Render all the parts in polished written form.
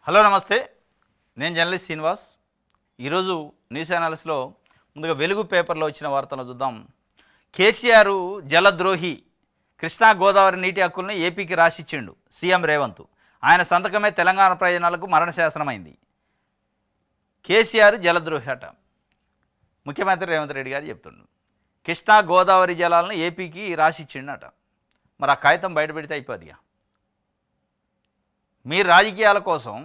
Hello నమస్తే, నేను journalist Srinivas. ఈరోజు న్యూస్ ఛానల్స్లో ముందుగా వెలుగు పేపర్లో వచ్చిన వార్తలు చూద్దాం. కేసీఆర్ జలద్రోహి, కృష్ణా గోదావరి నీటి హక్కులను ఏపీకి రాసిచ్చిండు సీఎం రేవంత్. ఆయన సంతకమే తెలంగాణ ప్రయోజనాలకు మరణశాసనమైంది. కేసీఆర్ జలద్రోహి అట ముఖ్యమంత్రి రేవంత్ రెడ్డి గారు చెప్తుండు. కృష్ణా గోదావరి జలాలను ఏపీకి రాసిచ్చిండట. మరి ఆ కాగితం బయటపెడితే అయిపోద్దిగా. మీరు రాజకీయాల కోసం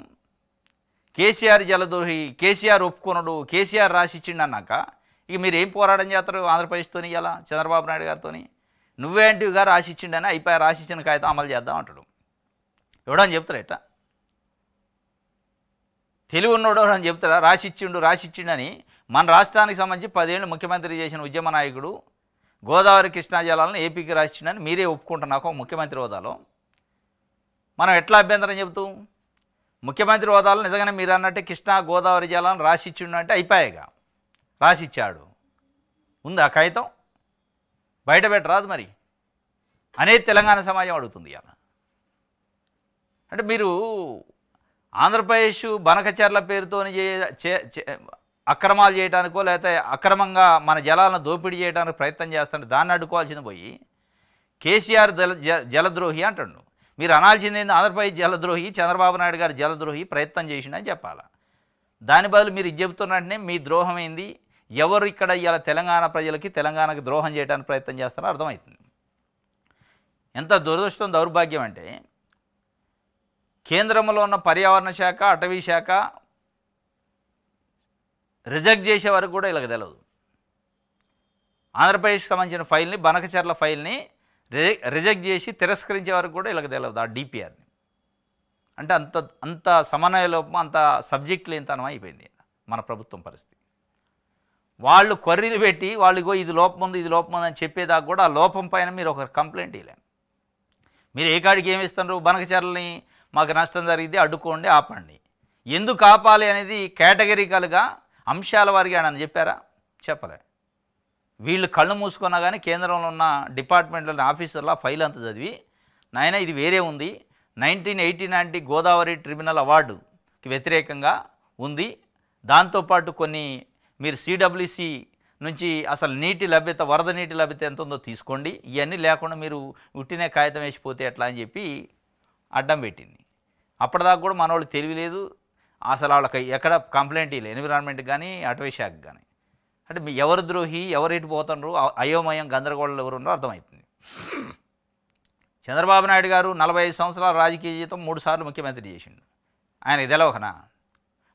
కేసీఆర్ జలద్రోహి, కేసీఆర్ ఒప్పుకున్నాడు, కేసీఆర్ రాసిచ్చిండు అన్నాక ఇక మీరు ఏం పోరాటం చేస్తారు ఆంధ్రప్రదేశ్తో? ఇలా చంద్రబాబు నాయుడు గారితో నువ్వేంటివిగా రాసిచ్చిండని అయిపోయి రాసిచ్చిన కాగితం అమలు చేద్దాం అంటాడు. ఎవడని చెప్తారా? ఎట్లా తెలివి ఉన్నాడు అని చెప్తారా? రాసిచ్చిండని మన రాష్ట్రానికి సంబంధించి 10 ఏళ్ళు ముఖ్యమంత్రి చేసిన ఉద్యమ నాయకుడు గోదావరి కృష్ణా జలాలను ఏపీకి రాసిచ్చిండని మీరే ఒప్పుకుంటున్నాక ఒక ముఖ్యమంత్రి హోదాలో మనం ఎట్లా అభ్యంతరం చెబుతూ? ముఖ్యమంత్రి హోదాలో నిజంగానే మీరు అన్నట్టే కృష్ణా గోదావరి జలాలను రాసిచ్చిండు అంటే అయిపోయాగా. రాసిచ్చాడు, ఉంది ఆ కాగితం, బయట పెట్టరాదు మరి అనేది తెలంగాణ సమాజం అడుగుతుంది. అలా అంటే మీరు ఆంధ్రప్రదేశ్ బనకచర్ల పేరుతో అక్రమాలు చేయడానికో లేకపోతే అక్రమంగా మన జలాలను దోపిడీ చేయడానికి ప్రయత్నం చేస్తుంటే దాన్ని అడ్డుకోవాల్సింది పోయి కేసీఆర్ జలద్రోహి అంటాడు. మీరు అనాల్సింది ఏంది? ఆంధ్రప్రదేశ్ జలద్రోహి, చంద్రబాబు నాయుడు గారు జలద్రోహి ప్రయత్నం చేసిండని చెప్పాలా. దాని బదులు మీరు ఇది చెబుతున్నట్టునే మీ ద్రోహం ఏంది, ఎవరు ఇక్కడ ఇవాళ తెలంగాణ ప్రజలకి తెలంగాణకి ద్రోహం చేయడానికి ప్రయత్నం చేస్తారో అర్థమవుతుంది. ఎంత దురదృష్టం, దౌర్భాగ్యం అంటే కేంద్రంలో ఉన్న పర్యావరణ శాఖ, అటవీ శాఖ రిజెక్ట్ చేసే వరకు కూడా ఇలా తెలియదు. ఆంధ్రప్రదేశ్కి సంబంధించిన ఫైల్ని, బనకచర్ల ఫైల్ని రిజెక్ట్ చేసి తిరస్కరించే వరకు కూడా ఇలా తెలియదు ఆ డిపిఆర్ని. అంటే అంత సమన్వయ లోపం, అంత సబ్జెక్ట్ లేనితనం అయిపోయింది మన ప్రభుత్వం పరిస్థితి. వాళ్ళు కొర్రీలు పెట్టి వాళ్ళు ఇది లోపం ఉంది, ఇది లోపం ఉంది అని చెప్పేదాకా కూడా ఆ లోపం పైన మీరు ఒక కంప్లైంట్ ఇవ్వలేము. మీరు ఏ కాడికి ఏమి ఇస్తున్నారు? బనకచర్లని మాకు నష్టం జరిగింది, అడ్డుకోండి, ఆపండి. ఎందుకు ఆపాలి అనేది కేటగిరికల్గా అంశాల వారిగా అని చెప్పారా? చెప్పలే. వీళ్ళు కళ్ళు మూసుకున్నా కానీ కేంద్రంలో ఉన్న డిపార్ట్మెంట్లోని ఆఫీసర్ల ఫైల్ అంతా చదివి నాయన ఇది వేరే ఉంది, 1989 గోదావరి ట్రిబ్యునల్ అవార్డుకి వ్యతిరేకంగా ఉంది, దాంతోపాటు కొన్ని మీరు సిడబ్ల్యూసి నుంచి అసలు నీటి లభ్యత, వరద నీటి లభ్యత ఎంత ఉందో తీసుకోండి, ఇవన్నీ లేకుండా మీరు ఉట్టినే కాగితం వేసిపోతే ఎట్లా అని చెప్పి అడ్డం పెట్టింది. అప్పటిదాకా కూడా మనవాళ్ళు తెలియలేదు, అసలు వాళ్ళకి ఎక్కడ కంప్లైంట్ ఇవ్వలేదు, ఎన్విరాన్మెంట్కి కానీ అటవీ శాఖకి కానీ. అంటే మీ ఎవరు ద్రోహి, ఎవరు ఎటు పోతున్నారు, అయోమయం, గందరగోళంలో ఎవరు ఉన్నారో అర్థమవుతుంది. చంద్రబాబు నాయుడు గారు 45 సంవత్సరాల రాజకీయ జీవితం 3 సార్లు ముఖ్యమంత్రి చేసిండు. ఆయన తెలవకనా?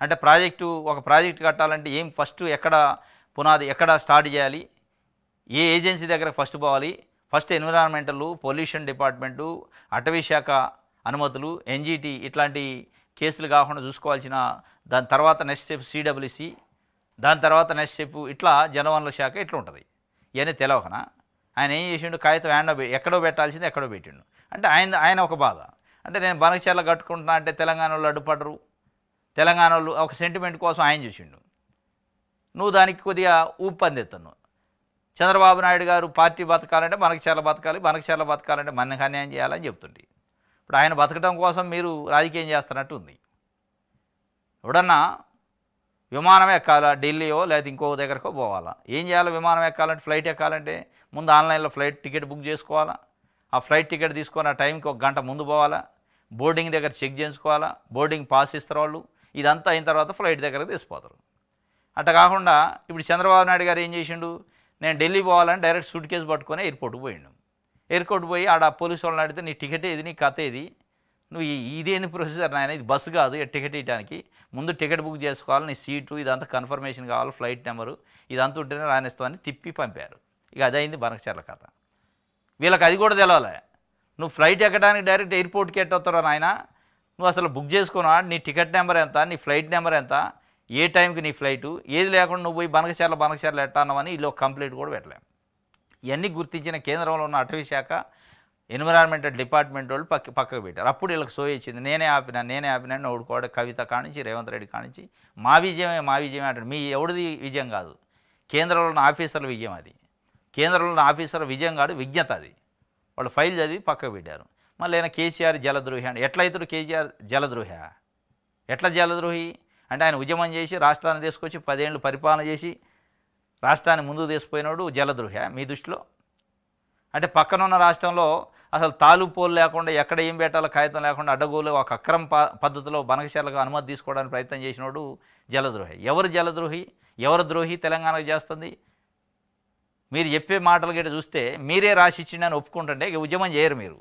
అంటే ఒక ప్రాజెక్టు కట్టాలంటే ఏం ఫస్ట్ ఎక్కడ పునాది, ఎక్కడ స్టార్ట్ చేయాలి, ఏ ఏజెన్సీ దగ్గర ఫస్ట్ పోవాలి, ఫస్ట్ ఎన్విరాన్మెంటల్, పొల్యూషన్ డిపార్ట్మెంటు, అటవీ శాఖ అనుమతులు, ఎన్జిటి ఇట్లాంటి కేసులు కాకుండా చూసుకోవాల్సిన, దాని తర్వాత నెక్స్ట్ స్టెప్ సిడబ్ల్యూసి, దాని తర్వాత నెక్స్ట్ స్టెప్ ఇట్లా జలవనరుల శాఖ ఇట్లా ఉంటుంది. ఇవన్నీ తెలవకనా? ఆయన ఏం చేసిండు? కాగితం ఎక్కడో పెట్టాల్సింది ఎక్కడో పెట్టిండు. అంటే ఆయన ఒక బాధ. అంటే నేను బనకచర్ల కట్టుకుంటున్నా అంటే తెలంగాణ వాళ్ళు అడ్డుపడరు, తెలంగాణ వాళ్ళు ఒక సెంటిమెంట్ కోసం ఆయన చూసిండు. నువ్వు దానికి కొద్దిగా ఊపందెత్తున్నావు. చంద్రబాబు నాయుడు గారు పార్టీ బతకాలంటే బనకచర్ల బతకాలి, బనకచర్ల బతకాలంటే మనకు అన్యాయం చేయాలని చెప్తుంటే ఇప్పుడు ఆయన బతకడం కోసం మీరు రాజకీయం చేస్తున్నట్టు ఉంది. ఎవడన్నా విమానం ఎక్కాలా, ఢిల్లీయో లేదా ఇంకో దగ్గరకో పోవాలా, ఏం చేయాలి? విమానం ఎక్కాలంటే, ఫ్లైట్ ఎక్కాలంటే ముందు ఆన్లైన్లో ఫ్లైట్ టికెట్ బుక్ చేసుకోవాలా, ఆ ఫ్లైట్ టికెట్ తీసుకొని ఆ టైంకి 1 గంట ముందు పోవాలా, బోర్డింగ్ దగ్గర చెక్ చేసుకోవాలా, బోర్డింగ్ పాస్ ఇస్తారు వాళ్ళు, ఇదంతా అయిన తర్వాత ఫ్లైట్ దగ్గర తీసిపోతారు. అట్లా కాకుండా ఇప్పుడు చంద్రబాబు నాయుడు గారు ఏం చేసిండు? నేను ఢిల్లీ పోవాలని డైరెక్ట్ సూట్ కేసు పట్టుకొని ఎయిర్పోర్ట్కి పోయిండు. ఎయిర్పోర్ట్ పోయి ఆడ పోలీసు వాళ్ళని అడిగితే నీ టికెట్ ఏది, నీ కథ ఏది, నువ్వు ఇదేంది ప్రొసీజర్ నాయన, ఇది బస్సు కాదు టికెట్ ఇవ్వడానికి, ముందు టికెట్ బుక్ చేసుకోవాలి, నీ సీటు ఇదంతా కన్ఫర్మేషన్ కావాలి, ఫ్లైట్ నెంబరు ఇదంతా ఉంటేనే రాణిస్తామని తిప్పి పంపారు. ఇక అదైంది బనకచర్ల కథ. వీళ్ళకి అది కూడా తెలవాలి. నువ్వు ఫ్లైట్ ఎక్కడానికి డైరెక్ట్ ఎయిర్పోర్ట్కి ఎట్టవుతారో నాయన, నువ్వు అసలు బుక్ చేసుకున్నా, నీ టికెట్ నెంబర్ ఎంత, నీ ఫ్లైట్ నెంబర్ ఎంత, ఏ టైంకి నీ ఫ్లైటు, ఏది లేకుండా నువ్వు పోయి బనకచర్ల ఎట్టాన్నావని వీళ్ళు ఒక కంప్లైంట్ కూడా పెట్టలేము. ఇవన్నీ గుర్తించిన కేంద్రంలో ఉన్న అటవీ శాఖ, ఎన్విరాన్మెంటల్ డిపార్ట్మెంట్ వాళ్ళు పక్కకు పెట్టారు. అప్పుడు వీళ్ళకి సోయి ఇచ్చింది. నేనే ఆపినా నోడుకోవడం కవిత కానించి రేవంత్ రెడ్డి కానించి మా విజయమే అంటాడు. మీ ఎవడిది విజయం కాదు, కేంద్రంలో ఉన్న ఆఫీసర్ల విజయం అది. కేంద్రంలో ఉన్న ఆఫీసర్ల విజయం కాదు, విజ్ఞత అది. వాళ్ళు ఫైల్ చదివి పక్కకు పెట్టారు. మళ్ళీ కేసీఆర్ జలద్రోహి అంటే ఎట్లయితాడు? కేసీఆర్ జలద్రోహి ఎట్లా జలద్రోహి అంటే ఆయన ఉద్యమం చేసి రాష్ట్రాన్ని తీసుకొచ్చి 10 ఏళ్ళు పరిపాలన చేసి రాష్ట్రాన్ని ముందుకు తీసుకుపోయినాడు జలద్రోహి మీ దృష్టిలో? అంటే పక్కనున్న రాష్ట్రంలో అసలు తాలూపోలు లేకుండా ఎక్కడ ఏం పెట్టాలో కాగితం లేకుండా అడ్డగోలు ఒక అక్రమ పద్ధతిలో బనకచర్లకు అనుమతి తీసుకోవడానికి ప్రయత్నం చేసినోడు జలద్రోహి. ఎవరు జలద్రోహి, ఎవరు ద్రోహి తెలంగాణకు చేస్తుంది? మీరు చెప్పే మాటలు గిట్ట చూస్తే మీరే రాసిచ్చిండని ఒప్పుకుంటుంటే ఇక ఉద్యమం చేయరు మీరు.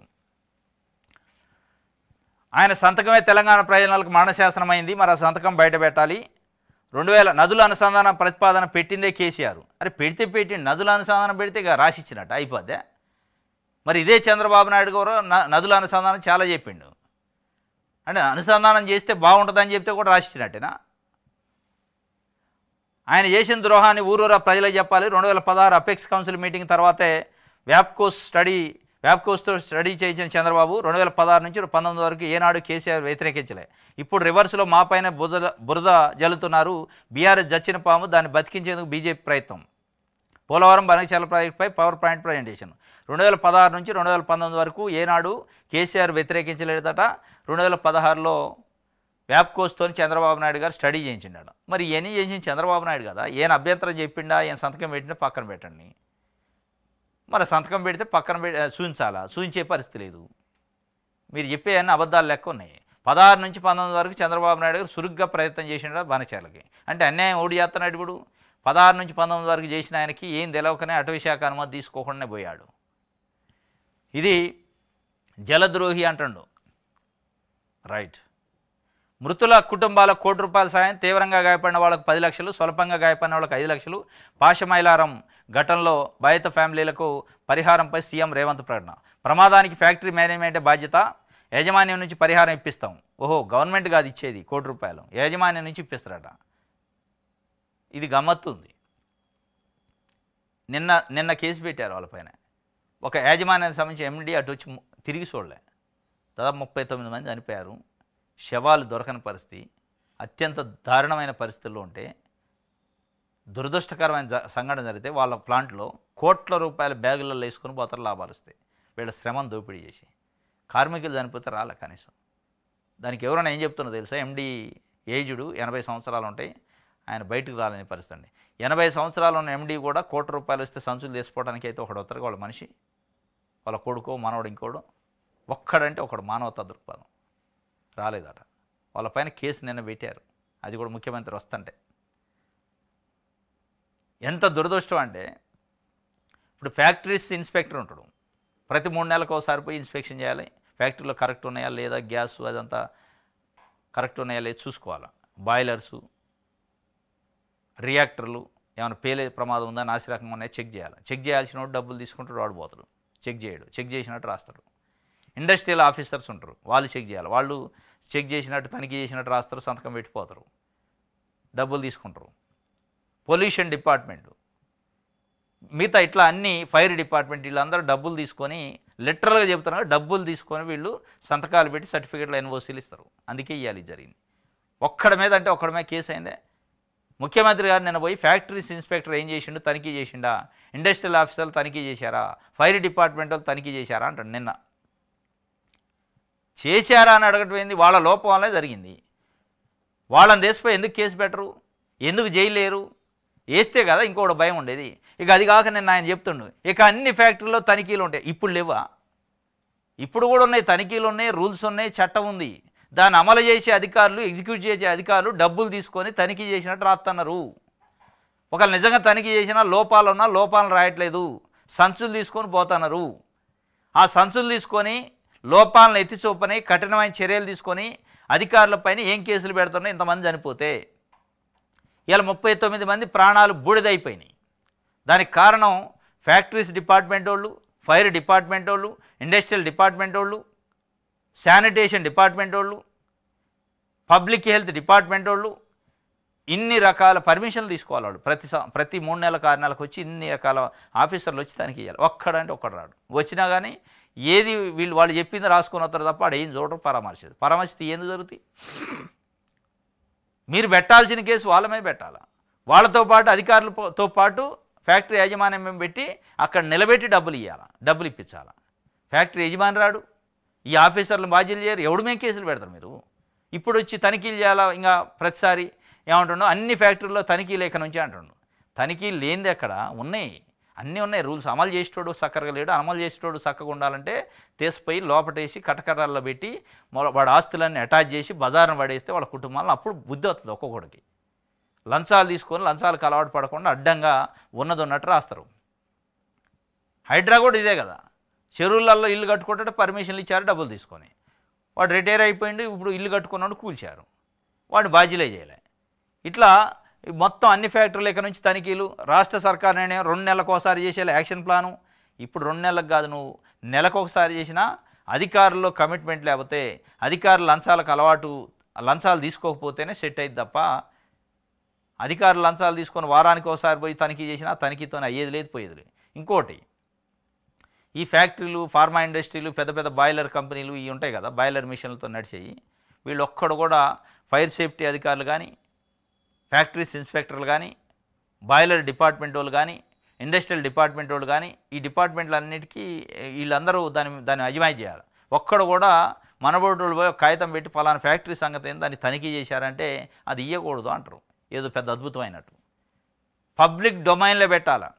ఆయన సంతకమే తెలంగాణ ప్రయోజనాలకు మరణశాసనమైంది, మరి ఆ సంతకం బయట పెట్టాలి. 2000 నదుల అనుసంధాన ప్రతిపాదన పెట్టిందే కేసీఆర్. అరే పెట్టి నదుల అనుసంధానం పెడితే ఇక రాసిచ్చినట్టు అయిపోద్దే. మరి ఇదే చంద్రబాబు నాయుడు గారు నదుల అనుసంధానం చాలా చెప్పిండు. అంటే అనుసంధానం చేస్తే బాగుంటుందని చెప్తే కూడా రాసిచ్చినట్టేనా? ఆయన చేసిన ద్రోహాన్ని ఊరూరా ప్రజలకు చెప్పాలి. 2016 అపెక్స్ కౌన్సిల్ మీటింగ్ తర్వాతే వ్యాప్కోస్తో స్టడీ చేయించిన చంద్రబాబు 2016 నుంచి 2019 వరకు ఏనాడు కేసీఆర్ వ్యతిరేకించలే. ఇప్పుడు రివర్స్లో మా పైన బురద జల్లుతున్నారు. బీఆర్ఎస్ జచ్చిన పాము, దాన్ని బతికించేందుకు బీజేపీ ప్రయత్నం. పోలవరం బనకచర్ల ప్రాజెక్టుపై పవర్ పాయింట్ ప్రజెంటేషన్ 2016 నుంచి 2019 వరకు ఏనాడు కేసీఆర్ వ్యతిరేకించలేదట. 2016లో వ్యాప్కోస్తో చంద్రబాబు నాయుడు గారు స్టడీ చేయించిండాడు. మరి ఇవన్నీ చేసిన చంద్రబాబు నాయుడు కదా, ఏం అభ్యంతరం చెప్పిండా, ఏం సంతకం పెట్టినా పక్కన పెట్టండి. మరి సంతకం పెడితే పక్కన చూపించాలా? చూపించే పరిస్థితి లేదు. మీరు చెప్పే అన్ని అబద్ధాలు లెక్క ఉన్నాయి. 16 నుంచి 19 వరకు చంద్రబాబు నాయుడు గారు సురుగ్గా ప్రయత్నం చేసిండ బనకచర్లకి. అంటే అన్యాయం ఓడి చేస్తున్నాడు. ఇప్పుడు 16 నుంచి 19 వరకు చేసిన ఆయనకి ఏం తెలవకనే అటవీ శాఖ అనుమతి తీసుకోకుండానే పోయాడు. ఇది జలద్రోహి అంటుండు. రైట్. మృతుల కుటుంబాలకు ₹1 సాయం, తీవ్రంగా గాయపడిన వాళ్ళకు 10 లక్షలు, స్వల్పంగా గాయపడిన వాళ్ళకు 5 లక్షలు. పాషమైలారం ఘటనలో బాధిత ఫ్యామిలీలకు పరిహారంపై సీఎం రేవంత్ ప్రకటన. ప్రమాదానికి ఫ్యాక్టరీ మేనేజ్మెంటే బాధ్యత, యాజమాన్యం నుంచి పరిహారం ఇప్పిస్తాం. ఓహో, గవర్నమెంట్ కాదు ఇచ్చేది ₹1, యాజమాన్యం నుంచి ఇప్పిస్తారట. ఇది గమ్మత్తుంది. నిన్న కేసు పెట్టారు వాళ్ళపైన. ఒక యాజమాన్యానికి సంబంధించి ఎండీ అటు వచ్చి తిరిగి చూడలే. దాదాపు 39 మంది చనిపోయారు. శవాలు దొరకని పరిస్థితి, అత్యంత దారుణమైన పరిస్థితుల్లో ఉంటే దురదృష్టకరమైన సంఘటన జరిగితే వాళ్ళ ప్లాంట్లో ₹1,00,00,000 బ్యాగులలో వేసుకొని పోతారు, లాభాలు వస్తాయి. వీళ్ళ శ్రమను దోపిడీ చేసి కార్మికులు చనిపోతే రాలే కనీసం. దానికి ఎవరైనా ఏం చెప్తున్నా తెలుసా? ఎండీ ఏజ్డ్ 80 సంవత్సరాలు ఉంటాయి, ఆయన బయటకు రాలేని పరిస్థితి అండి. 80 సంవత్సరాలు ఉన్న ఎండీ కూడా ₹1,00,00,000 వస్తే సంచులు తీసుకోవడానికి అయితే ఒకడు వస్తారు, వాళ్ళ మనిషి, వాళ్ళ కొడుకో మనవడు ఇంకోడు, ఒక్కడంటే ఒకడు మానవతా దృక్పథం రాలేదట. వాళ్ళపైన కేసు నిన్న పెట్టారు, అది కూడా ముఖ్యమంత్రి వస్తుంటే. ఎంత దురదృష్టం అంటే, ఇప్పుడు ఫ్యాక్టరీస్ ఇన్స్పెక్టర్ ఉంటాడు, ప్రతి 3 నెలలకు ఒకసారి పోయి ఇన్స్పెక్షన్ చేయాలి. ఫ్యాక్టరీలో కరెక్ట్ ఉన్నాయా లేదా, గ్యాస్ అదంతా కరెక్ట్ ఉన్నాయా లేదా చూసుకోవాలి. బాయిలర్సు, రియాక్టర్లు ఏమైనా పేలే ప్రమాదం ఉందా, నాసిరకంగా ఉన్నాయా చెక్ చేయాలి. చెక్ చేయాల్సిన వాడు డబ్బులు తీసుకుంటాడు, వాడు పోతాడు, చెక్ చేయడు, చెక్ చేసినట్టు రాస్తాడు. ఇండస్ట్రియల్ ఆఫీసర్స్ ఉంటారు, వాళ్ళు చెక్ చేయాలి, వాళ్ళు చెక్ చేసినట్టు తనిఖీ చేసినట్టు రాస్తారు, సంతకం పెట్టిపోతారు, డబ్బులు తీసుకుంటారు. పొల్యూషన్ డిపార్ట్మెంటు, మిగతా ఇట్లా అన్ని, ఫైర్ డిపార్ట్మెంట్, వీళ్ళందరూ డబ్బులు తీసుకొని, లిటరల్గా చెప్తున్నారు, డబ్బులు తీసుకొని వీళ్ళు సంతకాలు పెట్టి సర్టిఫికేట్లు ఎన్ఓసీలు ఇస్తారు. అందుకే ఇవ్వాలి జరిగింది. ఒక్కడి మీద అంటే ఒక్కడి మీద కేసు అయిందే. ముఖ్యమంత్రి గారు నిన్న పోయి ఫ్యాక్టరీస్ ఇన్స్పెక్టర్ ఏం చేసిండు, తనిఖీ చేసిండా, ఇండస్ట్రియల్ ఆఫీసర్లు తనిఖీ చేశారా, ఫైర్ డిపార్ట్మెంట్ వాళ్ళు తనిఖీ చేశారా అంటాడు. నిన్న చేశారా అని అడగటం ఏంది? వాళ్ళ లోపం వల్లే జరిగింది. వాళ్ళని దేశపై ఎందుకు కేసు పెట్టరు, ఎందుకు జైలు లేరు? వేస్తే కదా ఇంకోటి భయం ఉండేది. ఇక అది కాక నేను ఆయన చెప్తుండు, ఇక అన్ని ఫ్యాక్టరీలో తనిఖీలు ఉంటాయి. ఇప్పుడు లేవా? ఇప్పుడు కూడా ఉన్నాయి, తనిఖీలు ఉన్నాయి, రూల్స్ ఉన్నాయి, చట్టం ఉంది. దాన్ని అమలు చేసే అధికారులు, ఎగ్జిక్యూట్ చేసే అధికారులు డబ్బులు తీసుకొని తనిఖీ చేసినట్టు రాస్తున్నారు. ఒకవేళ నిజంగా తనిఖీ చేసినా లోపాలున్నా లోపాలను రాయట్లేదు, సంచులు తీసుకొని పోతున్నారు. ఆ సంచులు తీసుకొని లోపాలను ఎత్తి చూపని కఠినమైన చర్యలు తీసుకొని అధికారులపైన ఏం కేసులు పెడుతున్నాయి? ఇంతమంది చనిపోతే ఇలా 39 మంది ప్రాణాలు బూడిదైపోయినాయి. దానికి కారణం ఫ్యాక్టరీస్ డిపార్ట్మెంట్ వాళ్ళు, ఫైర్ డిపార్ట్మెంట్ వాళ్ళు, ఇండస్ట్రియల్ డిపార్ట్మెంట్ వాళ్ళు, శానిటేషన్ డిపార్ట్మెంట్ వాళ్ళు, పబ్లిక్ హెల్త్ డిపార్ట్మెంట్ వాళ్ళు. ఇన్ని రకాల పర్మిషన్లు తీసుకోవాలి వాళ్ళు. ప్రతి 3 నెలలకు 6 నెలలకు వచ్చి ఇన్ని రకాల ఆఫీసర్లు వచ్చి తనిఖీ చేయాలి. ఒక్కడంటే ఒక్కడు రాడు. వచ్చినా కానీ ఏది వాళ్ళు చెప్పింది రాసుకొని వస్తారు తప్ప ఆడ ఏం చూడరు, పరామర్శిస్తే ఎందుకు జరుగుతాయి? మీరు పెట్టాల్సిన కేసు వాళ్ళ మీద పెట్టాలా. వాళ్ళతో పాటు అధికారులతో పాటు ఫ్యాక్టరీ యాజమాన్యం మేము పెట్టి అక్కడ నిలబెట్టి డబ్బులు ఇవ్వాలా, డబ్బులు ఇప్పించాలా. ఫ్యాక్టరీ యజమాని రాడు, ఈ ఆఫీసర్లు బాధ్యతలు చేయరు, ఎవడు మేము కేసులు పెడతారు? మీరు ఇప్పుడు వచ్చి తనిఖీలు చేయాలా ఇంకా ప్రతిసారి ఏమంటుండో అన్ని ఫ్యాక్టరీల్లో తనిఖీ లేఖ నుంచి అంటుండు. తనిఖీలు లేనిది ఎక్కడ ఉన్నాయి, అన్నీ ఉన్నాయి. రూల్స్ అమలు చేసేటోడు చక్కగా లేడు, అమలు చేసేటోడు చక్కగా ఉండాలంటే తీసిపోయి లోపటేసి కటకటాల్లో పెట్టి వాడి ఆస్తులన్నీ అటాచ్ చేసి బజార్ను పడేస్తే వాళ్ళ కుటుంబాలను అప్పుడు బుద్ధి వస్తుంది. ఒక్కొక్కడికి లంచాలు తీసుకొని లంచాలకు అలవాటు పడకుండా అడ్డంగా ఉన్నది ఉన్నట్టు రాస్తారు. హైడ్రా కూడా ఇదే కదా, చెరువులలో ఇల్లు కట్టుకుంటే పర్మిషన్లు ఇచ్చారు డబ్బులు తీసుకొని. వాడు రిటైర్ అయిపోయిండు, ఇప్పుడు ఇల్లు కట్టుకున్నాడు కూల్చారు, వాడిని బాధ్యులే చేయలే. ఇట్లా మొత్తం అన్ని ఫ్యాక్టరీల ఇక్కడ నుంచి తనిఖీలు. రాష్ట్ర సర్కార్ నిర్ణయం 2 నెలలకు ఒకసారి చేసేలా యాక్షన్ ప్లాను. ఇప్పుడు 2 నెలలకు కాదు, నువ్వు నెలకు ఒకసారి చేసినా అధికారుల్లో కమిట్మెంట్ లేకపోతే, అధికారులు లంచాలకు అలవాటు, లంచాలు తీసుకోకపోతేనే సెట్ అయింది తప్ప అధికారులు లంచాలు తీసుకొని వారానికి ఒకసారి పోయి తనిఖీ చేసినా తనిఖీతో అయ్యేది లేదు, పోయేది లేదు. ఇంకోటి, ఈ ఫ్యాక్టరీలు, ఫార్మా ఇండస్ట్రీలు, పెద్ద పెద్ద బాయిలర్ కంపెనీలు ఇవి ఉంటాయి కదా, బాయిలర్ మిషన్లతో నడిచేయి, వీళ్ళు ఒక్కడు కూడా ఫైర్ సేఫ్టీ అధికారులు కానీ, ఫ్యాక్టరీస్ ఇన్స్పెక్టర్లు కానీ, బాయిలర్ డిపార్ట్మెంట్ వాళ్ళు కానీ, ఇండస్ట్రియల్ డిపార్ట్మెంట్ వాళ్ళు కానీ, ఈ డిపార్ట్మెంట్లన్నిటికీ వీళ్ళందరూ దాన్ని అజమాయి చేయాలి. ఒక్కడు కూడా మనబోటోళ్ళు పోయి కాగితం పెట్టి ఫలానా ఫ్యాక్టరీ సంగతి ఏంటి దాన్ని తనిఖీ చేశారంటే అది ఇవ్వకూడదు అంటారు, ఏదో పెద్ద అద్భుతమైనట్టు. పబ్లిక్ డొమైన్లో పెట్టాలి.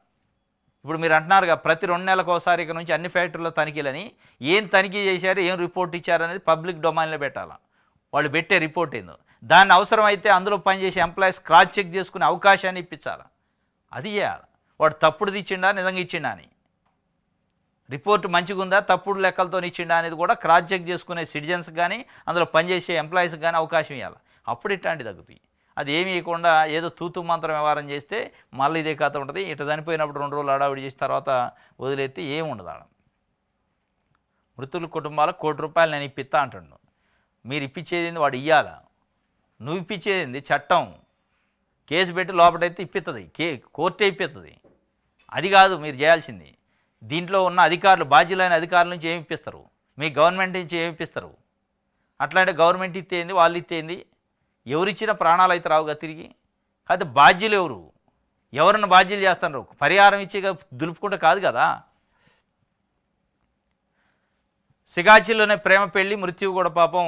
ఇప్పుడు మీరు అంటున్నారుగా ప్రతి 2 నెలలకు ఒకసారి ఇక నుంచి అన్ని ఫ్యాక్టరీలో తనిఖీలని, ఏం తనిఖీ చేశారు, ఏం రిపోర్ట్ ఇచ్చారనేది పబ్లిక్ డొమైన్లో పెట్టాలి. వాళ్ళు పెట్టే రిపోర్ట్ ఏందో దాన్ని అవసరమైతే అందులో పనిచేసే ఎంప్లాయీస్ క్రాస్ చెక్ చేసుకునే అవకాశాన్ని ఇప్పించాలి. అది చేయాలి. వాడు తప్పుడుది ఇచ్చిండా నిజంగా ఇచ్చిండా అని, రిపోర్ట్ మంచిగా ఉందా తప్పుడు లెక్కలతో ఇచ్చిండా అనేది కూడా క్రాస్ చెక్ చేసుకునే సిటిజన్స్కి కానీ అందులో పనిచేసే ఎంప్లాయీస్కి కానీ అవకాశం ఇవ్వాలి. అప్పుడు ఇట్లాంటివి తగ్గుతాయి. అది ఏమి ఇవ్వకుండా ఏదో తూతు మంత్రం వ్యవహారం చేస్తే మళ్ళీ ఇదే కథ ఉంటుంది. ఇట్లా చనిపోయినప్పుడు 2 రోజులు అడావిడి చేసిన తర్వాత వదిలేస్తే ఏమి ఉండదు. ఆడ మృతుల కుటుంబాలకు ₹1 నేను ఇప్పిస్తా అంటున్నాను. మీరు ఇప్పించేది వాడు ఇయ్యాలా, నువ్వు ఇప్పించేది చట్టం. కేసు పెట్టి లోపటైతే ఇప్పిస్తుంది, కోర్టే ఇప్పిస్తుంది. అది కాదు మీరు చేయాల్సింది. దీంట్లో ఉన్న అధికారులు, బాధ్యులైన అధికారుల నుంచి ఏమి ఇప్పిస్తారు, మీ గవర్నమెంట్ నుంచి ఏమి ఇప్పిస్తారు. అట్లాంటి గవర్నమెంట్ ఇస్తేంది, వాళ్ళు ఇస్తేంది, ఎవరిచ్చిన ప్రాణాలు అయితే రావుగా తిరిగి. కాకపోతే బాధ్యులు ఎవరిని బాధ్యులు చేస్తున్నారు, పరిహారం ఇచ్చి దులుపుకుంటే కాదు కదా. సిగాచిలోనే ప్రేమ పెళ్లి, మృత్యువు కూడా పాపం.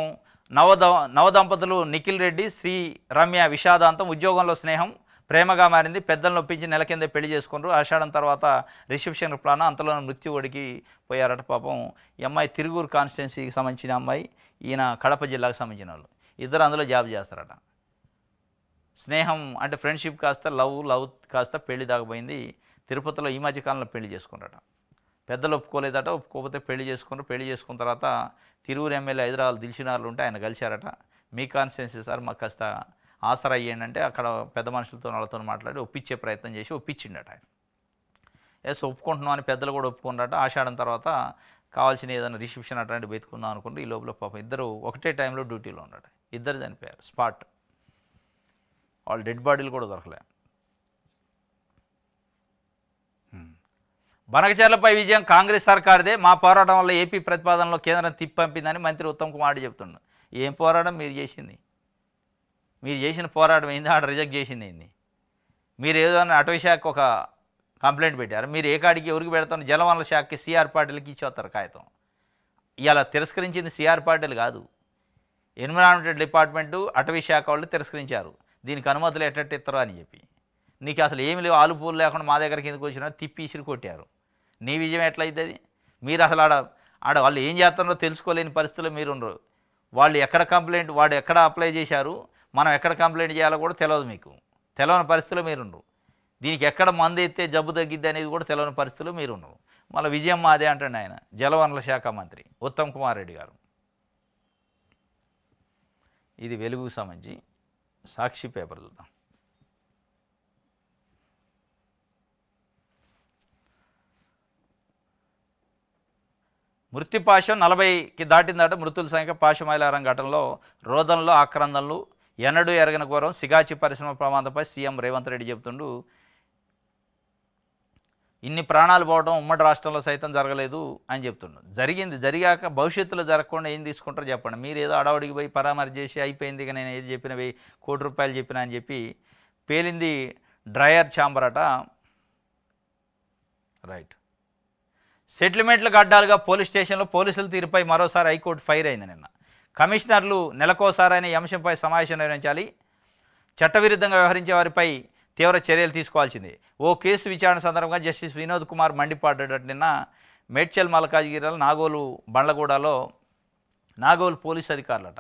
నవదంపతులు నిఖిల్ రెడ్డి, శ్రీ రమ్య విషాదాంతం. ఉద్యోగంలో స్నేహం ప్రేమగా మారింది, పెద్దలను ఒప్పించి నెల కిందే పెళ్లి చేసుకున్నారు. ఆషాఢం తర్వాత రిసెప్షన్ ప్లాన్, అంతలో మృత్యు ఒడికి పోయారట పాపం. ఈ అమ్మాయి తిరుగూరు కాన్స్టిట్యున్సీకి సంబంధించిన అమ్మాయి, ఈయన కడప జిల్లాకు సంబంధించిన వాళ్ళు. ఇద్దరు అందులో జాబ్ చేస్తారట. స్నేహం అంటే ఫ్రెండ్షిప్ కాస్త లవ్ కాస్త పెళ్లి దాకపోయింది. తిరుపతిలో ఈ మధ్యకాలంలో పెళ్లి చేసుకున్నారట. పెద్దలు ఒప్పుకోలేదట, ఒప్పుకోకపోతే పెళ్లి చేసుకున్నారు. పెళ్లి చేసుకున్న తర్వాత తిరువురు ఎమ్మెల్యే హైదరాబాద్ దిల్సునార్లు ఉంటే ఆయన కలిశారట. మీ కాన్స్టిట్యున్సీ సార్ మాకు కాస్త ఆసరా అయ్యండి అంటే అక్కడ పెద్ద మనుషులతో వాళ్ళతో మాట్లాడి ఒప్పించే ప్రయత్నం చేసి ఒప్పించిండట ఆయన. ఎస్ ఒప్పుకుంటున్నాం అని పెద్దలు కూడా ఒప్పుకున్నారట. ఆషాఢం తర్వాత కావాల్సిన ఏదైనా రిసెప్షన్ అట్లాంటివి వెతుకుందాం అనుకుంటే ఈ లోపల పాపం ఇద్దరు ఒకటే టైంలో డ్యూటీలో ఉన్నారట. ఇద్దరు చనిపోయారు స్పాట్. వాళ్ళు డెడ్ బాడీలు కూడా దొరకలే. బనకచర్లపై విజయం కాంగ్రెస్ సర్కార్దే, మా పోరాటం వల్ల ఏపీ ప్రతిపాదనలో కేంద్రం తిప్పంపిందని మంత్రి ఉత్తమ్ కుమార్ చెప్తున్నాడు. ఏం పోరాటం మీరు చేసింది? మీరు చేసిన పోరాటం ఏంది? ఆడ రిజెక్ట్ చేసింది ఏంది? మీరు ఏదైనా అటవీ శాఖకు ఒక కంప్లైంట్ పెట్టారు. మీరు ఏ కాడికి ఎవరికి పెడతాను? జలవనరుల శాఖకి సిఆర్ పాటిల్కి ఇచ్చేస్తారు కాగితం. ఇలా తిరస్కరించింది సిఆర్ పాటిల్ కాదు, ఎన్విరాన్మెంటల్ డిపార్ట్మెంటు అటవీ శాఖ వాళ్ళు తిరస్కరించారు. దీనికి అనుమతులు ఎట్టట్టు ఇస్తారో అని చెప్పి. నీకు అసలు ఏమి లేవు, ఆలు పూలు లేకుండా మా దగ్గరికి ఎందుకు వచ్చినా తిప్పి ఇసిరి కొట్టారు. నీ విజయం ఎట్లయితుంది? మీరు అసలు ఆడ వాళ్ళు ఏం చేస్తున్నారో తెలుసుకోలేని పరిస్థితుల్లో మీరుండ్రు. వాళ్ళు ఎక్కడ కంప్లైంట్, వాడు ఎక్కడ అప్లై చేశారు, మనం ఎక్కడ కంప్లైంట్ చేయాలో కూడా తెలియదు. మీకు తెలియని పరిస్థితుల్లో మీరుండ్రు. దీనికి ఎక్కడ మందు ఎత్తే జబ్బు తగ్గిద్ది అనేది కూడా తెలియని పరిస్థితుల్లో మీరుండ్రు. మళ్ళీ విజయం మాదే అంటండి ఆయన, జలవనరుల శాఖ మంత్రి ఉత్తమ్ కుమార్ రెడ్డి గారు. ఇది వెలుగుకు సంబంధించి సాక్షి పేపర్ చూద్దాం. మృత్యుపాశం 40కి దాటిందట. మృతుల సంఖ్య పాశమైలారం ఘటనలో రోదనలో ఆక్రందనలు, ఎన్నడూ ఎరగని ఘోరం. సిగాచి పరిశ్రమ ప్రమాదంపై సీఎం రేవంత్ రెడ్డి చెబుతుండు. ఇన్ని ప్రాణాలు పోవడం ఉమ్మడి రాష్ట్రంలో సైతం జరగలేదు అని చెప్తుండు. జరిగాక భవిష్యత్తులో జరగకుండా ఏం తీసుకుంటారో చెప్పండి. మీరు ఏదో అడవుడికి పోయి పరామర్శ చేసి అయిపోయింది ఇక నేను ఏది చెప్పిన ₹1 చెప్పినా అని చెప్పి పేలింది డ్రయర్ ఛాంబర్ అట. రైట్. సెటిల్మెంట్లకు అడ్డాలుగా పోలీస్ స్టేషన్లో పోలీసుల తీరుపై మరోసారి హైకోర్టు ఫైర్ అయింది నిన్న. కమిషనర్లు నెలకోసారైన ఈ అంశంపై సమావేశం నిర్వహించాలి. చట్టవిరుద్ధంగా వ్యవహరించే వారిపై తీవ్ర చర్యలు తీసుకోవాల్సింది. ఓ కేసు విచారణ సందర్భంగా జస్టిస్ వినోద్ కుమార్ మండిపాడ్డాడు. నిన్న మేడ్చల్ మల్కాజ్గిరిలో నాగోలు బండ్లగూడలో నాగోలు పోలీస్ అధికారులట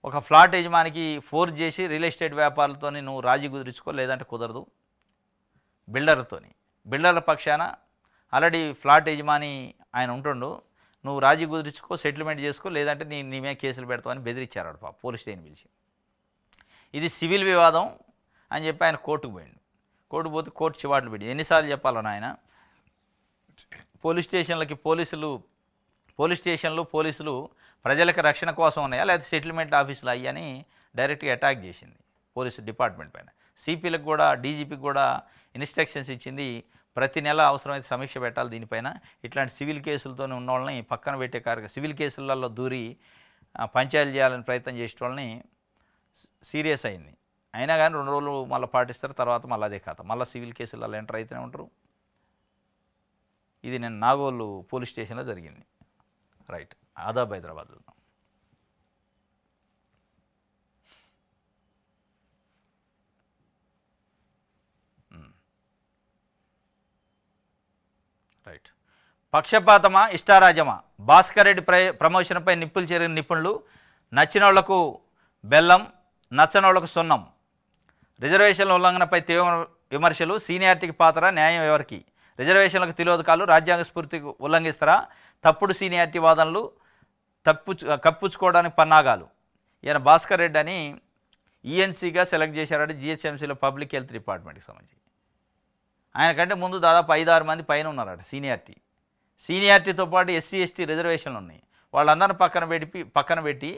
ఒక ఫ్లాట్ యజమానికి ఫోర్స్ చేసి రియల్ ఎస్టేట్ వ్యాపారులతో నువ్వు రాజీ కుదుర్చుకో, లేదంటే కుదరదు. బిల్డర్ల పక్షాన ఆల్రెడీ ఫ్లాట్ యజమాని ఆయన ఉంటుండు, నువ్వు రాజీ కుదుర్చుకో, సెటిల్మెంట్ చేసుకో, లేదంటే నీ మీద కేసులు పెడతామని బెదిరించారు పాప పోలీస్ స్టేషన్ పిలిచి. ఇది సివిల్ వివాదం అని చెప్పి ఆయన కోర్టుకు పోయిండు. కోర్టు పోతే కోర్టు చివాట్లు పెట్టి ఎన్నిసార్లు చెప్పాలని ఆయన పోలీస్ స్టేషన్లు ప్రజలకు రక్షణ కోసం ఉన్నాయా లేకపోతే సెటిల్మెంట్ ఆఫీసులు అయ్యని డైరెక్ట్గా అటాక్ చేసింది పోలీసు డిపార్ట్మెంట్ పైన. సిపిలకు కూడా డీజీపీకి కూడా ఇన్స్ట్రక్షన్స్ ఇచ్చింది, ప్రతి నెల అవసరమైతే సమీక్ష పెట్టాలి దీనిపైన. ఇట్లాంటి సివిల్ కేసులతో ఉన్న వాళ్ళని పక్కన పెట్టే సివిల్ కేసులలో దూరి పంచాయతీలు చేయాలని ప్రయత్నం చేసే వాళ్ళని సీరియస్ అయింది. అయినా కానీ 2 రోజులు మళ్ళీ పాటిస్తారు, తర్వాత మళ్ళీ అదే కథ, మళ్ళీ సివిల్ కేసులలో ఎంటర్ అవుతూనే ఉంటారు. ఇది నేను నాగోలు పోలీస్ స్టేషన్లో జరిగింది. రైట్, ఆదాబ్ హైదరాబాద్ చూద్దాం. రైట్, పక్షపాతమా ఇష్టారాజ్యమా? భాస్కర్ రెడ్డి ప్రమోషన్పై నిప్పులు చేరిన నిపుణులు, నచ్చినోళ్లకు బెల్లం, నచ్చనోళ్లకు సున్నం. రిజర్వేషన్ల ఉల్లంఘనపై తీవ్ర విమర్శలు. సీనియారిటీకి పాత్ర, న్యాయం ఎవరికి? రిజర్వేషన్లకు తిలోదకాలు, రాజ్యాంగ స్ఫూర్తికి ఉల్లంఘిస్తారా? తప్పుడు సీనియారిటీ వాదనలు కప్పుచ్చుకోవడానికి పన్నాగాలు. ఈయన భాస్కర్ రెడ్డి అని ఈఎన్సీగా సెలెక్ట్ చేశారంటే జిహెచ్ఎంసీలో పబ్లిక్ హెల్త్ డిపార్ట్మెంట్కి సంబంధించి. ఆయన కంటే ముందు దాదాపు 5-6 మంది పైన ఉన్నారట సీనియారిటీతో పాటు ఎస్సీ ఎస్టీ రిజర్వేషన్లు ఉన్నాయి. వాళ్ళందరిని పక్కన పెట్టి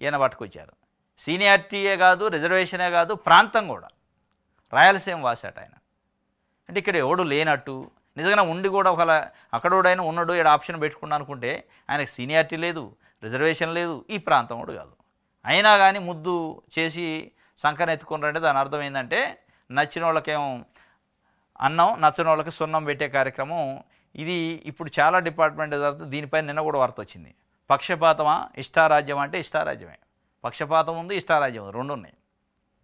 ఈయన పట్టుకొచ్చారు. సీనియారిటీయే కాదు, రిజర్వేషనే కాదు, ప్రాంతం కూడా రాయలసీమ వాసాట ఆయన. అంటే ఇక్కడ ఎవడు లేనట్టు, నిజంగా ఉండి కూడా ఒకవేళ అక్కడోడైనా ఉన్నాడు ఇక్కడ ఆప్షన్ పెట్టుకున్నా అనుకుంటే ఆయనకు సీనియారిటీ లేదు, రిజర్వేషన్ లేదు, ఈ ప్రాంతం కూడా కాదు. అయినా కానీ ముద్దు చేసి సంకన ఎత్తుకున్నారంటే దాని అర్థం ఏంటంటే నచ్చిన వాళ్ళకేమో అన్నం, నచ్చని వాళ్ళకి సున్నం పెట్టే కార్యక్రమం ఇది. ఇప్పుడు చాలా డిపార్ట్మెంట్ జరుగుతుంది. దీనిపైన నిన్న కూడా వార్త వచ్చింది. పక్షపాతమా ఇష్టారాజ్యం అంటే ఇష్టారాజ్యమే. పక్షపాతం ఉంది, ఇష్టారాజ్యం ఉంది, 2 ఉన్నాయి.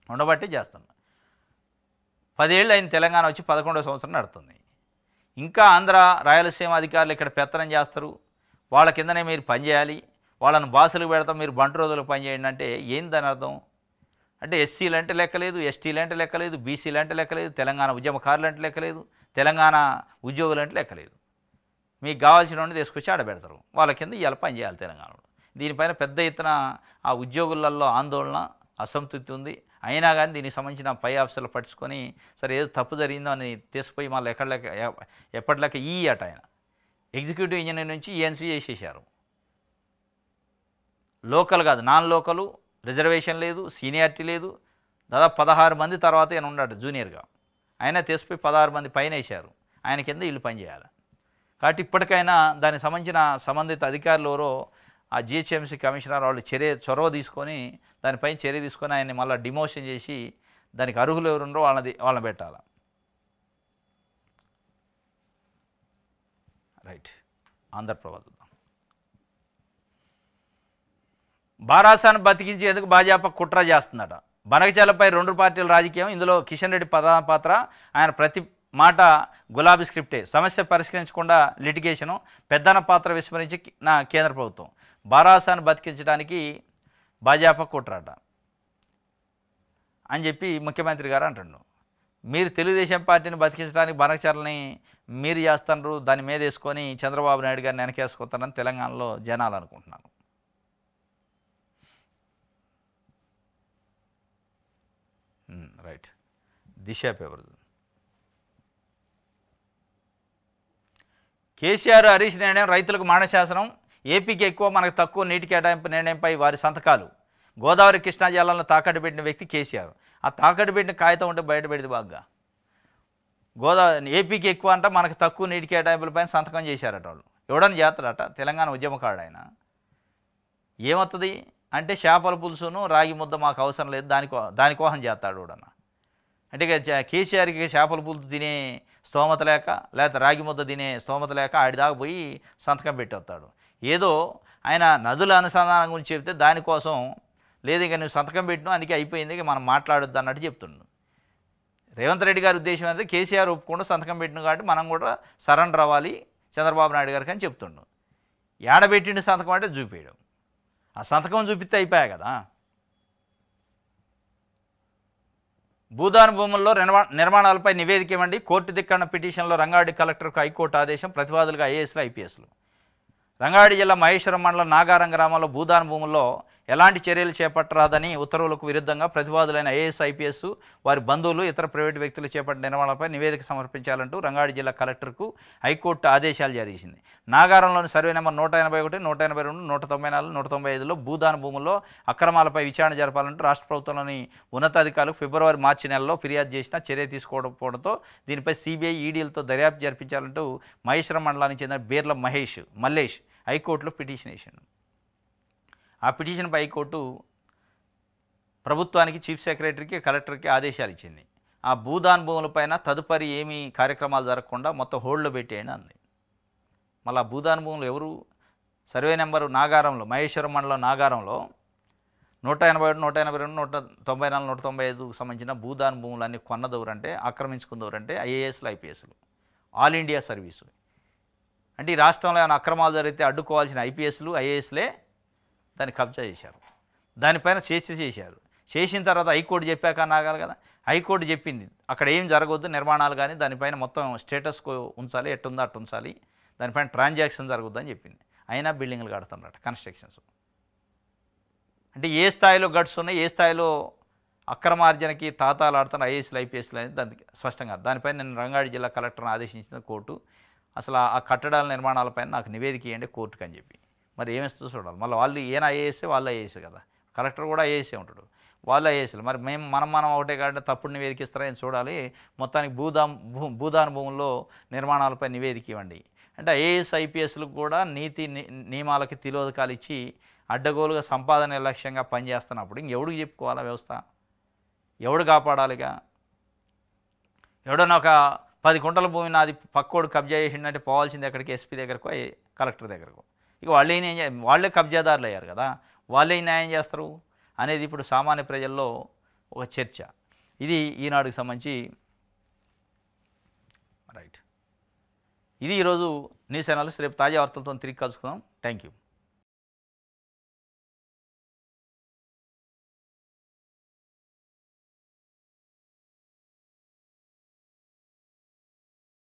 ఉండబట్టి చేస్తున్నాం. 10 ఏళ్ళు అయిన తెలంగాణ వచ్చి 11వ సంవత్సరం నడుతుంది. ఇంకా ఆంధ్ర రాయలసీమ అధికారులు ఇక్కడ పెత్తనం చేస్తారు, వాళ్ళ కిందనే మీరు పనిచేయాలి, వాళ్ళని బాసులు పెడతాం, మీరు బంటు రోజులకు పనిచేయండి అంటే ఏందని అర్థం? అంటే ఎస్సీలు అంటే లెక్కలేదు, ఎస్టీలు అంటే లెక్కలేదు, బీసీలు అంటే లెక్కలేదు, తెలంగాణ ఉద్యమకారులు అంటే లెక్కలేదు, తెలంగాణ ఉద్యోగులు అంటే లెక్కలేదు. మీకు కావాల్సిన వాడిని తీసుకొచ్చి ఆడబెడతారు, వాళ్ళ కింద ఇవాళ పనిచేయాలి తెలంగాణలో. దీనిపైన పెద్ద ఎత్తున ఆ ఉద్యోగులలో ఆందోళన, అసంతృప్తి ఉంది. అయినా కానీ దీనికి సంబంధించిన పై ఆఫీసర్లు పట్టుకొని సరే ఏదో తప్పు జరిగిందో అని తీసుకుపోయి మళ్ళీ ఎప్పటిలాక అట ఆయన ఎగ్జిక్యూటివ్ ఇంజనీర్ నుంచి ఈఎన్సీ చేసేసారు. లోకల్ కాదు, నాన్ లోకలు, రిజర్వేషన్ లేదు, సీనియారిటీ లేదు. దాదాపు 16 మంది తర్వాత ఈయన ఉన్నాడు జూనియర్గా. ఆయన తీసుకుపోయి 16 మంది పైన వేశారు. ఆయన కింద వీళ్ళు పనిచేయాలి. కాబట్టి ఇప్పటికైనా దానికి సంబంధించిన సంబంధిత అధికారులు ఎవరో ఆ జిహెచ్ఎంసీ కమిషనర్ వాళ్ళు చొరవ తీసుకొని దానిపైన చర్య తీసుకొని ఆయన్ని మళ్ళీ డిమోషన్ చేసి దానికి అర్హులు ఎవరుండో వాళ్ళని పెట్టాలి. రైట్, ఆంధ్రప్రభ చూద్దాం. బారాసాను బతికించేందుకు భాజపా కుట్ర చేస్తుందట. బనకచర్లపై 2 పార్టీల రాజకీయం, ఇందులో కిషన్ రెడ్డి ప్రధాన పాత్ర. ఆయన ప్రతి మాట గులాబీ స్క్రిప్టే. సమస్య పరిష్కరించకుండా లిటిగేషను, పెద్దన పాత్ర విస్మరించి కేంద్ర ప్రభుత్వం. బారాసాను బతికించడానికి భాజపా కుట్రట అని చెప్పి ముఖ్యమంత్రి గారు అంటున్నారు. మీరు తెలుగుదేశం పార్టీని బతికించడానికి బనకచర్లని మీరు చేస్తున్నారు, దాని మీద వేసుకొని చంద్రబాబు నాయుడు గారిని వెనకేసుకొస్తారని తెలంగాణలో జనాలు అనుకుంటున్నారు. రైట్, దిశ పేపర్. కేసీఆర్ హరీష్ నిర్ణయం రైతులకు మానశాసనం. ఏపీకి ఎక్కువ మనకు తక్కువ నీటి కేటాయింపు నిర్ణయంపై వారి సంతకాలు. గోదావరి కృష్ణా జలాలను తాకట్టు పెట్టిన వ్యక్తి కేసీఆర్. ఆ తాకట్టు పెట్టిన కాగితం ఉంటే బయట పెడితే బాగా. ఏపీకి ఎక్కువ అంట, మనకు తక్కువ నీటి కేటాయింపులపైన సంతకం చేశారట వాళ్ళు. ఎవడని చేస్తాడట? తెలంగాణ ఉద్యమకారుడు ఆయన. ఏమవుతుంది అంటే చేపల పులుసును రాగి ముద్ద మాకు అవసరం లేదు, దానికోసం చేస్తాడు ఎవడన్న. అంటే కేసీఆర్కి చేపల పులుసు తినే స్తోమత లేక, లేకపోతే రాగి ముద్ద తినే స్తోమత లేక ఆడిదాకా పోయి సంతకం పెట్టి వస్తాడు. ఏదో ఆయన నదుల అనుసంధానం గురించి చెప్తే దానికోసం లేదు ఇక నువ్వు సంతకం పెట్టినా అందుకే అయిపోయింది ఇక మనం మాట్లాడొద్దు అన్నట్టు చెప్తుండు. రేవంత్ రెడ్డి గారి ఉద్దేశం అయితే కేసీఆర్ ఒప్పుకుండా సంతకం పెట్టిన కాబట్టి మనం కూడా సరెండర్ అవ్వాలి చంద్రబాబు నాయుడు గారికి అని చెప్తుండు. ఏడబెట్టిండి సంతకం అంటే చూపించడం, ఆ సంతకం చూపిస్తే అయిపోయాయి కదా. భూదాన భూముల్లో నిర్మాణాలపై నివేదిక ఇవ్వండి, కోర్టు ధిక్కరణ పిటిషన్లో రంగారెడ్డి కలెక్టర్కు హైకోర్టు ఆదేశం, ప్రతివాదులుగా ఐఏఎస్లు ఐపీఎస్లు. రంగారెడ్డి జిల్లా మహేశ్వరం మండలం నాగారం గ్రామంలో భూదాన భూముల్లో ఎలాంటి చర్యలు చేపట్టరాదని ఉత్తర్వులకు విరుద్ధంగా ప్రతివాదులైన ఐఏఎస్ ఐపీఎస్ వారి బంధువులు ఇతర ప్రైవేటు వ్యక్తులు చేపట్టిన నిర్మాణాలపై నివేదిక సమర్పించాలంటూ రంగారెడ్డి జిల్లా కలెక్టర్కు హైకోర్టు ఆదేశాలు జారీ చేసింది. నాగారంలోని సర్వే నెంబర్ 181, 182, 194, 195లో భూదాన భూముల్లో అక్రమాలపై విచారణ జరపాలంటూ రాష్ట్ర ప్రభుత్వంలోని ఉన్నతాధికారులకు ఫిబ్రవరి, మార్చి నెలలో ఫిర్యాదు చేసినా చర్య తీసుకోకపోవడంతో దీనిపై సిబిఐ, ఈడీలతో దర్యాప్తు జరిపించాలంటూ మహేశ్వరం మండలానికి చెందిన బీర్ల మల్లేష్ హైకోర్టులో పిటిషన్ వేసిండు. ఆ పిటిషన్పై హైకోర్టు ప్రభుత్వానికి, చీఫ్ సెక్రటరీకి, కలెక్టర్కి ఆదేశాలు ఇచ్చింది. ఆ భూదాన్ భూములపైన తదుపరి ఏమీ కార్యక్రమాలు జరగకుండా మొత్తం హోల్డ్లో పెట్టేయండి అంది. మళ్ళీ ఆ భూదాన్ భూములు ఎవరు? సర్వే నెంబరు నాగారంలో, మహేశ్వరం మండలం నాగారంలో 181, 182, 194, 195కు సంబంధించిన భూదాన్ భూములన్నీ కొన్నదెవరంటే, ఆక్రమించుకుందెవరంటే ఐఏఎస్లు, ఐపీఎస్లు, ఆల్ ఇండియా సర్వీసు. అంటే ఈ రాష్ట్రంలో ఏమైనా అక్రమాలు జరిగితే అడ్డుకోవాల్సిన ఐపీఎస్లు, ఐఏఎస్లే దాన్ని కబ్జా చేశారు. దానిపైన చేశారు. చేసిన తర్వాత హైకోర్టు చెప్పాక నాగాలి కదా, హైకోర్టు చెప్పింది అక్కడ ఏం జరగవద్దు, నిర్మాణాలు కానీ దానిపైన మొత్తం స్టేటస్ ఉంచాలి, ఎట్టుందో అట్టు ఉంచాలి, దానిపైన ట్రాన్సాక్షన్ జరగవద్దు అని చెప్పింది. అయినా బిల్డింగ్లు కడుతున్నట్ట, కన్స్ట్రక్షన్స్. అంటే ఏ స్థాయిలో గట్స్ ఉన్నాయి, ఏ స్థాయిలో అక్రమార్జనకి తాతాలు ఆడుతున్న ఐఏఎస్లు, ఐపీఎస్లు అనేది దానికి స్పష్టంగా. దానిపైన నేను రంగారెడ్డి జిల్లా కలెక్టర్ని ఆదేశించిన కోర్టు అసలు ఆ కట్టడాల నిర్మాణాలపైన నాకు నివేదిక ఇవ్వండి కోర్టుకు అని చెప్పి. మరి ఏమిస్తూ చూడాలి. మళ్ళీ వాళ్ళు ఈయన ఐఏఎస్ఏ, వాళ్ళు ఐఏఎస్ కదా, కలెక్టర్ కూడా ఐఏఎస్ఏ ఉంటాడు, వాళ్ళు ఐఏఎస్లు. మరి మనం ఒకటే కాబట్టి తప్పుడు నివేదిక ఇస్తారని చూడాలి. మొత్తానికి భూదాన భూముల్లో నిర్మాణాలపై నివేదిక ఇవ్వండి అంటే ఐఏఎస్, ఐపీఎస్లకు కూడా నీతి నియమాలకి తిలోదకాలు ఇచ్చి అడ్డగోలుగా సంపాదన లక్ష్యంగా పనిచేస్తున్నప్పుడు ఇంకెవడికి చెప్పుకోవాలా వ్యవస్థ? ఎవడు కాపాడాలిగా? ఎవడన్నా ఒక 10 గుంటల భూమి నాది పక్కోడు కబ్జా చేసిందంటే పోవాల్సింది ఎక్కడికి? ఎస్పీ దగ్గరకు, కలెక్టర్ దగ్గరకు. ఇక వాళ్ళే కబ్జాదారులు అయ్యారు కదా, వాళ్ళే న్యాయం చేస్తారు అనేది ఇప్పుడు సామాన్య ప్రజల్లో ఒక చర్చ. ఇది ఈనాడుకి సంబంధించి రైట్. ఇది ఈరోజు న్యూస్ అనాలిసిస్. రేపు తాజా వార్తలతో తిరిగి కలుసుకుందాం. Thank you.